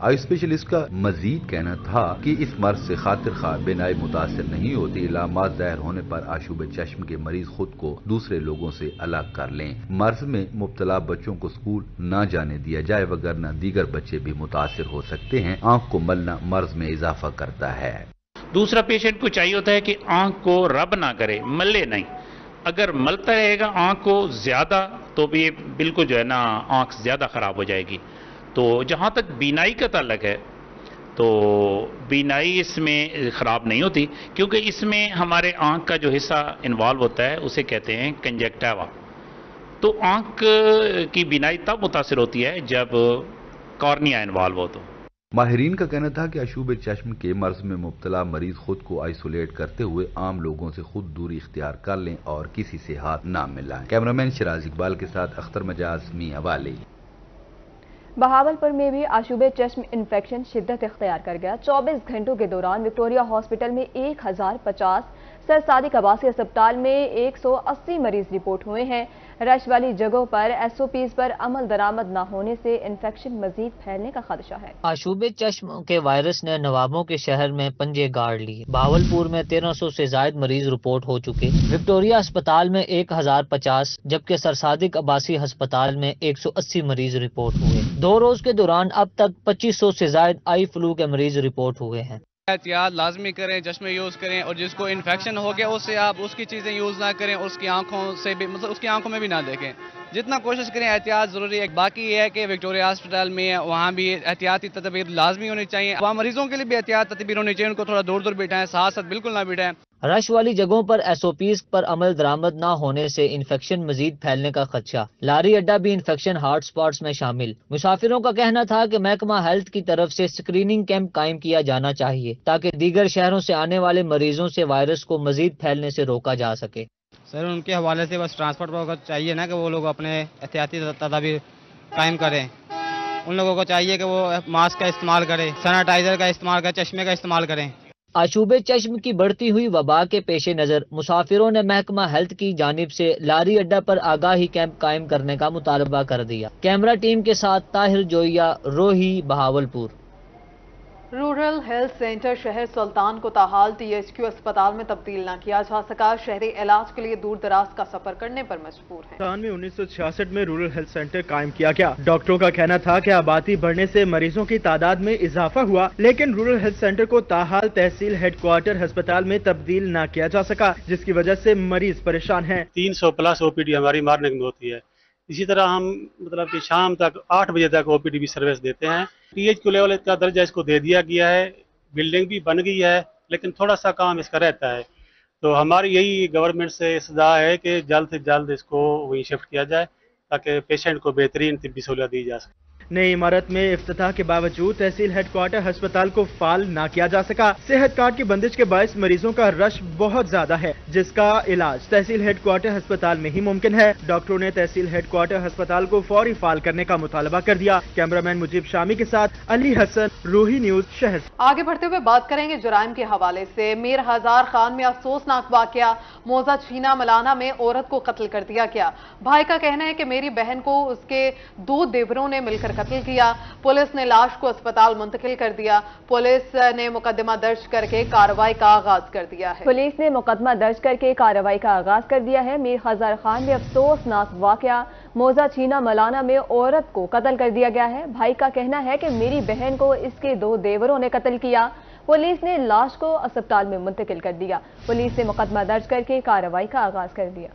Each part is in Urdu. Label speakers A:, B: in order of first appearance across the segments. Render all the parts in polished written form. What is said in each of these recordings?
A: آئی اسپیشلسٹ کا مزید کہنا تھا کہ اس مرض سے خاطر خواہ بینائی متاثر نہیں ہوتی، علامات ظاہر ہونے پر آشوب چشم کے مریض خود کو دوسرے لوگوں سے الگ کر لیں۔ مرض میں مبتلا بچوں کو اسکول نہ جانے دیا جائے، وگرنہ دیگر بچے بھی متاثر ہو سکتے ہیں۔ آنکھ کو ملنا مرض میں اضافہ کرتا ہے۔
B: دوسرا پیشنٹ کو چاہیے ہوتا ہے کہ آنکھ کو رب نہ کرے، ملے نہیں۔ اگر ملتا رہے گا آنکھ کو زیادہ تو بھی بالکل جو ہے نا آنکھ زیادہ خراب ہو جائے گی۔ تو جہاں تک بینائی کا تعلق ہے تو بینائی اس میں خراب نہیں ہوتی، کیونکہ اس میں ہمارے آنکھ کا جو حصہ انوالو ہوتا ہے اسے کہتے ہیں کنجکٹیوا۔ تو آنکھ کی بینائی تب متاثر ہوتی ہے جب کارنیا انوالو ہو۔ تو
A: ماہرین کا کہنا تھا کہ آشوب چشم کے مرض میں مبتلا مریض خود کو آئسولیٹ کرتے ہوئے عام لوگوں سے خود دوری اختیار کر لیں اور کسی سے ہاتھ نہ ملائیں۔ کیمرامین شراز اقبال کے ساتھ اختر مجاز، میاں والی۔
C: بہاولپور میں بھی آشوب چشم انفیکشن شدت اختیار کر گیا۔ 24 گھنٹوں کے دوران وکٹوریہ ہاسپٹل میں 1050، سر صادق عباسی اسپتال میں 180 مریض رپورٹ ہوئے ہیں۔ رش والی جگہوں پر SOPs پر عمل درآمد نہ ہونے سے انفیکشن مزید پھیلنے کا خدشہ ہے۔
D: آشوب چشم کے وائرس نے نوابوں کے شہر میں پنجے گاڑ لیے۔ بہاولپور میں 1300 سے زائد مریض رپورٹ ہو چکے۔ وکٹوریہ اسپتال میں 1050 جبکہ سر صادق عباسی ہسپتال میں 180 مریض رپورٹ ہوئے۔ 2 روز کے دوران اب تک 2500 سے زائد آئی فلو کے مریض رپورٹ ہوئے ہیں۔
E: احتیاط لازمی کریں، چشمے یوز کریں، اور جس کو انفیکشن ہو گیا اس سے آپ اس کی چیزیں یوز نہ کریں، اس کی آنکھوں سے بھی اس کی آنکھوں میں بھی نہ دیکھیں۔ جتنا کوشش کریں احتیاط ضروری ہے۔ باقی یہ ہے کہ وکٹوریہ ہاسپٹل میں وہاں بھی احتیاطی تدابیر لازمی ہونی چاہیے۔ وہاں مریضوں کے لیے بھی احتیاط تدابیر ہونی چاہیے، ان کو تھوڑا دور بٹھائیں، ساتھ ساتھ بالکل نہ بٹھائیں۔
D: رش والی جگہوں پر SOPs پر عمل درآمد نہ ہونے سے انفیکشن مزید پھیلنے کا خدشہ۔ لاری اڈا بھی انفیکشن ہاٹ سپاٹس میں شامل۔ مسافروں کا کہنا تھا کہ محکمہ ہیلتھ کی طرف سے اسکریننگ کیمپ قائم کیا جانا چاہیے تاکہ دیگر شہروں سے آنے والے مریضوں سے وائرس کو مزید پھیلنے سے روکا جا سکے۔
E: سر ان کے حوالے سے بس ٹرانسپورٹ پر چاہیے نا کہ وہ لوگ اپنے احتیاطی تدابیر قائم کریں۔ ان لوگوں کو چاہیے کہ وہ ماسک کا استعمال کریں، سینیٹائزر کا استعمال کریں، چشمے کا استعمال کریں۔
D: آشوب چشم کی بڑھتی ہوئی وبا کے پیش نظر مسافروں نے محکمہ ہیلتھ کی جانب سے لاری اڈا پر آگاہی کیمپ قائم کرنے کا مطالبہ کر دیا۔ کیمرہ ٹیم کے ساتھ Tahir Joiya, Rohi, Bahawalpur.
F: Rural health centre شہر سلطان کو تاحال THQ اسپتال میں تبدیل نہ کیا جا سکا۔ شہری علاج کے لیے دور دراز کا سفر کرنے پر مجبور ہیں۔
G: ہندوستان میں 1966 میں رورل ہیلتھ سینٹر قائم کیا گیا۔ ڈاکٹروں کا کہنا تھا کہ آبادی بڑھنے سے مریضوں کی تعداد میں اضافہ ہوا، لیکن رورل ہیلتھ سینٹر کو تاحال تحصیل ہیڈ کوارٹر ہسپتال میں تبدیل نہ کیا جا سکا، جس کی وجہ سے مریض پریشان ہیں۔
H: 300+ OPD ہماری مارننگ میں ہوتی ہے۔ اسی طرح ہم مطلب کہ شام تک 8 بجے تک OPD بھی سروس دیتے ہیں۔ THQ لیول کا درجہ اس کو دے دیا گیا ہے، بلڈنگ بھی بن گئی ہے، لیکن تھوڑا سا کام اس کا رہتا ہے۔ تو ہماری یہی گورنمنٹ سے استدعا ہے کہ جلد سے جلد اس کو وہیں شفٹ کیا جائے تاکہ پیشنٹ کو بہترین طبی سہولت دی جا سکے۔
G: نئی عمارت میں افتتاح کے باوجود تحصیل ہیڈ کوارٹر ہسپتال کو فعال نہ کیا جا سکا۔ صحت کارڈ کی بندش کے باعث مریضوں کا رش بہت زیادہ ہے، جس کا علاج تحصیل ہیڈ کوارٹر ہسپتال میں ہی ممکن ہے۔ ڈاکٹروں نے تحصیل ہیڈ کوارٹر ہسپتال کو فوری فعال کرنے کا مطالبہ کر دیا۔ کیمرامین مجیب شامی کے ساتھ علی حسن، روہی نیوز، شہر۔
F: آگے بڑھتے ہوئے بات کریں گے جرائم کے حوالے سے۔ میر ہزار خان میں افسوسناک واقعہ، موزہ چھینا ملانا میں عورت کو قتل کر دیا گیا۔ بھائی کا کہنا ہے کہ میری بہن کو اس کے 2 دیوروں نے مل کر قتل کیا۔ پولیس نے لاش کو اسپتال منتقل کر دیا۔ پولیس نے مقدمہ درج کر کے کارروائی کا آغاز کر دیا ہے۔
C: پولیس نے مقدمہ درج کر کے کارروائی کا آغاز کر دیا ہے۔ میر ہزار خان میں افسوسناک واقعہ، موزہ چھینا ملانا میں عورت کو قتل کر دیا گیا ہے۔ بھائی کا کہنا ہے کہ میری بہن کو اس کے 2 دیوروں نے قتل کیا۔ پولیس نے لاش کو اسپتال میں منتقل کر دیا۔ پولیس نے مقدمہ درج کر کے کارروائی کا آغاز کر دیا۔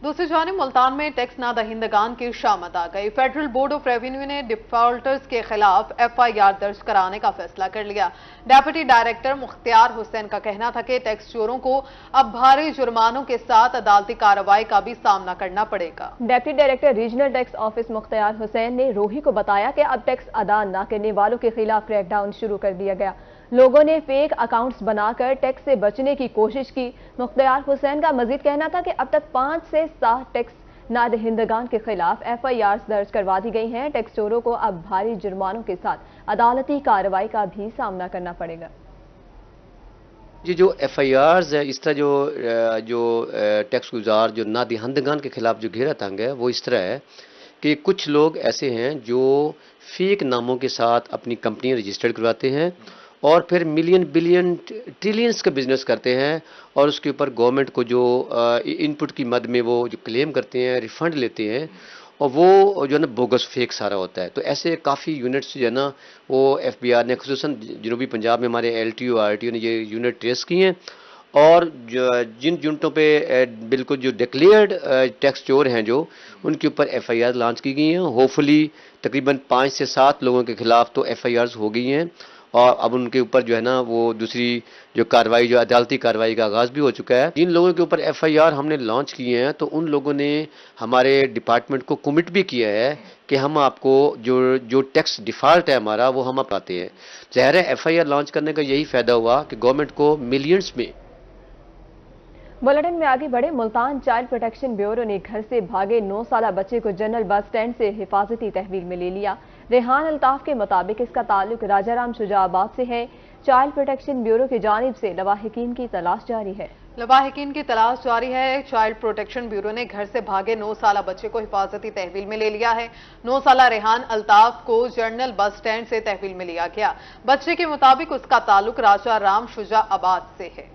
F: دوسری جانب ملتان میں ٹیکس نہ دہندگان کی شامت آ گئی۔ فیڈرل بورڈ آف ریونیو نے ڈیفالٹرز کے خلاف FIR درج کرانے کا فیصلہ کر لیا۔ ڈیپٹی ڈائریکٹر مختار حسین کا کہنا تھا کہ ٹیکس چوروں کو اب بھاری جرمانوں کے ساتھ عدالتی کارروائی کا بھی سامنا کرنا پڑے گا۔
C: Deputy director regional tax office Mukhtar Hussain نے روہی کو بتایا کہ اب ٹیکس ادا نہ کرنے والوں کے خلاف کریک ڈاؤن شروع کر دیا گیا۔ لوگوں نے فیک اکاؤنٹس بنا کر ٹیکس سے بچنے کی کوشش کی۔ مختار حسین کا مزید کہنا تھا کہ اب تک 5 سے 7 ٹیکس نہ دہندگان کے خلاف FIRs درج کروا دی گئی ہیں۔ ٹیکس چوروں کو اب بھاری جرمانوں کے ساتھ عدالتی کارروائی کا بھی سامنا کرنا پڑے گا۔
I: جو FIRs ہے، اس طرح جو ٹیکس گزار جو نہ دہندگان کے خلاف جو گھیرا تنگ ہے وہ اس طرح ہے کہ کچھ لوگ ایسے ہیں جو فیک ناموں کے ساتھ اپنی کمپنیاں رجسٹرڈ کرواتے ہیں اور پھر ملین بلین ٹریلینز کا بزنس کرتے ہیں اور اس کے اوپر گورنمنٹ کو جو ان پٹ کی مد میں وہ جو کلیم کرتے ہیں، ریفنڈ لیتے ہیں، اور وہ جو ہے نا بوگس فیک سارا ہوتا ہے. تو ایسے کافی یونٹس جو ہے نا وہ ایف بی آر نے خصوصاً جنوبی پنجاب میں ہمارے L T O R T O نے یہ یونٹ ٹریس کی ہیں، اور جن یونٹوں پہ بالکل جو ڈکلیئرڈ ٹیکس چور ہیں جو ان کے اوپر ایف آئی آر لانچ کی گئی ہیں. ہوپفلی تقریباً 5 سے 7 لوگوں کے خلاف تو ایف آئی آرز ہو گئی ہیں، اور اب ان کے اوپر جو ہے نا وہ دوسری جو کارروائی، جو عدالتی کارروائی کا آغاز بھی ہو چکا ہے. جن لوگوں کے اوپر ایف آئی آر ہم نے لانچ کیے ہیں تو ان لوگوں نے ہمارے ڈپارٹمنٹ کو کمٹ بھی کیا ہے کہ ہم آپ کو جو ٹیکس ڈیفالٹ ہے ہمارا وہ ہم اپناتے ہیں. ظاہر ہے ایف آئی آر لانچ کرنے کا یہی فائدہ ہوا کہ گورنمنٹ کو ملینز میں.
C: بلٹن میں آگے بڑھے. ملتان چائلڈ پروٹیکشن بیورو نے گھر سے بھاگے 9 سالہ بچے کو جنرل بس سٹینڈ سے حفاظتی تحویل میں لے لیا. ریحان الطاف کے مطابق اس کا تعلق راجہ رام شجاع آباد سے ہے. چائلڈ پروٹیکشن بیورو کی جانب سے لواحقین کی تلاش جاری ہے. چائلڈ پروٹیکشن بیورو نے گھر سے بھاگے 9 سالہ بچے کو حفاظتی تحویل میں لے لیا ہے. 9 سالہ ریحان الطاف کو جنرل بس سٹینڈ سے تحویل میں لیا گیا. بچے کے مطابق اس کا تعلق راجہ رام شجاع آباد سے ہے.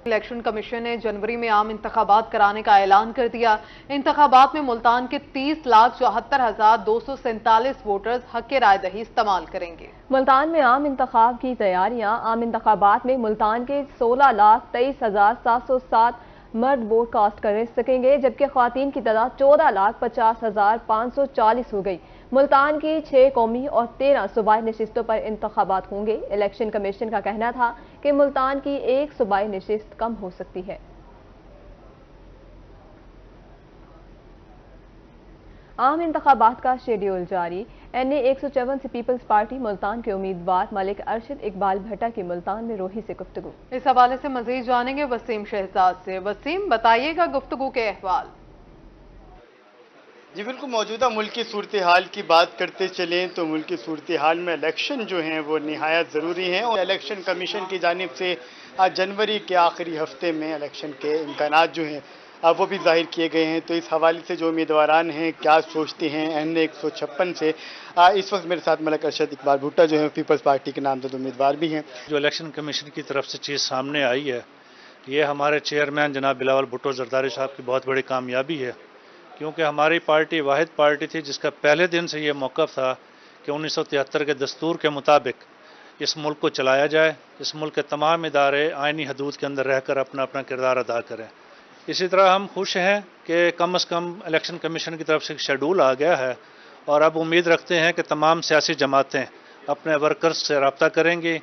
C: الیکشن کمیشن نے جنوری میں عام انتخابات کرانے کا اعلان کر دیا. انتخابات میں ملتان کے 30,74,247 ووٹرز حق رائے دہی استعمال کریں گے. ملتان میں عام انتخاب کی تیاریاں. عام انتخابات میں ملتان کے 16,23,707 مرد ووٹ کاسٹ کر سکیں گے، جبکہ خواتین کی تعداد 14,50,540 ہو گئی. ملتان کی 6 قومی اور 13 صوبائی نشستوں پر انتخابات ہوں گے. الیکشن کمیشن کا کہنا تھا کہ ملتان کی 1 صوبائی نشست کم ہو سکتی ہے. عام انتخابات کا شیڈیول جاری. این اے 154 سے پیپلز پارٹی ملتان کے امیدوار ملک ارشد اقبال بھٹا کی ملتان میں روحی سے گفتگو. اس حوالے سے مزید جانیں گے وسیم شہزاد سے. وسیم، بتائیے گا گفتگو کے احوال.
J: جی بالکل، موجودہ ملک کی صورتحال کی بات کرتے چلیں تو ملک کی صورتحال میں الیکشن جو ہیں وہ نہایت ضروری ہیں، اور الیکشن کمیشن کی جانب سے جنوری کے آخری ہفتے میں الیکشن کے امکانات جو ہیں وہ بھی ظاہر کیے گئے ہیں. تو اس حوالے سے جو امیدواران ہیں کیا سوچتے ہیں، این اے 156 سے اس وقت میرے ساتھ ملک ارشد اقبال بھٹا جو ہیں پیپلز پارٹی کے نامزد امیدوار بھی ہیں.
K: جو الیکشن کمیشن کی طرف سے چیز سامنے آئی ہے، یہ ہمارے چیئرمین جناب بلاول بھٹو زرداری صاحب کی بہت بڑی کامیابی ہے، کیونکہ ہماری پارٹی واحد پارٹی تھی جس کا پہلے دن سے یہ موقف تھا کہ 1973 کے دستور کے مطابق اس ملک کو چلایا جائے. اس ملک کے تمام ادارے آئینی حدود کے اندر رہ کر اپنا اپنا کردار ادا کریں. اسی طرح ہم خوش ہیں کہ کم از کم الیکشن کمیشن کی طرف سے ایک شیڈول آ گیا ہے، اور اب امید رکھتے ہیں کہ تمام سیاسی جماعتیں اپنے ورکرز سے رابطہ کریں گی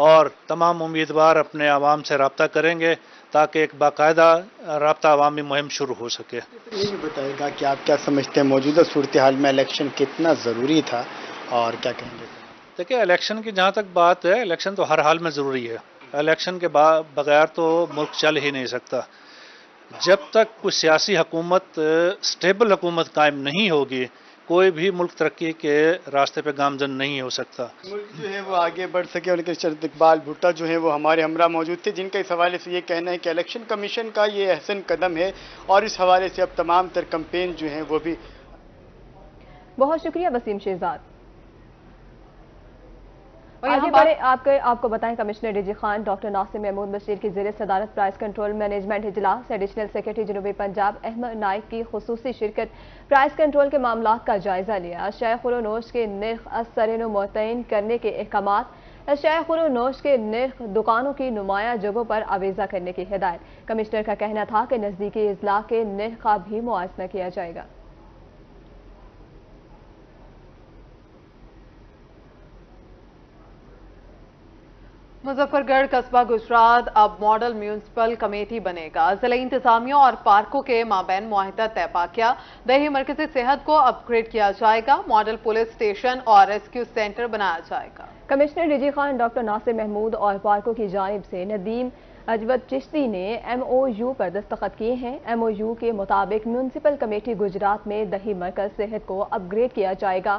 K: اور تمام امیدوار اپنے عوام سے رابطہ کریں گے تاکہ ایک باقاعدہ رابطہ عوامی مہم شروع ہو سکے.
J: یہ بتائے گا کہ آپ کیا سمجھتے ہیں موجودہ صورتحال میں الیکشن کتنا ضروری تھا اور کیا کہیں گے؟
K: دیکھیں، الیکشن کی جہاں تک بات ہے، الیکشن تو ہر حال میں ضروری ہے. الیکشن کے بغیر تو ملک چل ہی نہیں سکتا. جب تک کوئی سیاسی حکومت، سٹیبل حکومت قائم نہیں ہوگی، کوئی بھی ملک ترقی کے راستے پہ گامزن نہیں ہو سکتا.
J: ملک جو ہے وہ آگے بڑھ سکے. اور ارشد اقبال بھٹا جو ہے وہ ہمارے ہمراہ موجود تھے، جن کا اس حوالے سے یہ کہنا ہے کہ الیکشن کمیشن کا یہ احسن قدم ہے، اور اس حوالے سے اب تمام تر کمپین جو ہیں وہ بھی.
C: بہت شکریہ وسیم شہزاد. آگے بڑھے آپ کو بتائیں commissioner D G Khan doctor Nasir Mahmood Bashir کی زیر صدارت پرائز کنٹرول مینجمنٹ اجلاس. ایڈیشنل سیکرٹری جنوبی پنجاب احمد نائک کی خصوصی شرکت. پرائز کنٹرول کے معاملات کا جائزہ لیا. اشیاء خوردونوش کے نرخ از سرنو متعین کرنے کے احکامات. اشیاء خوردونوش کے نرخ دکانوں کی نمایاں جگہوں پر آویزہ کرنے کی ہدایت. کمشنر کا کہنا تھا کہ نزدیکی اضلاع کے نرخ کا بھی موازنہ کیا جائے گا. مظفر گڑھ قصبہ گجرات اب ماڈل میونسپل کمیٹی بنے گا. ضلعی انتظامیہ اور پارکوں کے مابین معاہدہ طے پا کیا. دیہی مرکزی صحت کو اپ گریڈ کیا جائے گا. ماڈل پولیس اسٹیشن اور ریسکیو سینٹر بنایا جائے گا. Commissioner D G Khan doctor Nasir Mahmood اور پارکوں کی جانب سے ندیم اجود چشتی نے ایم او یو پر دستخط کیے ہیں. ایم او یو کے مطابق میونسپل کمیٹی گجرات میں دیہی مرکز صحت کو اپ گریڈ کیا جائے گا.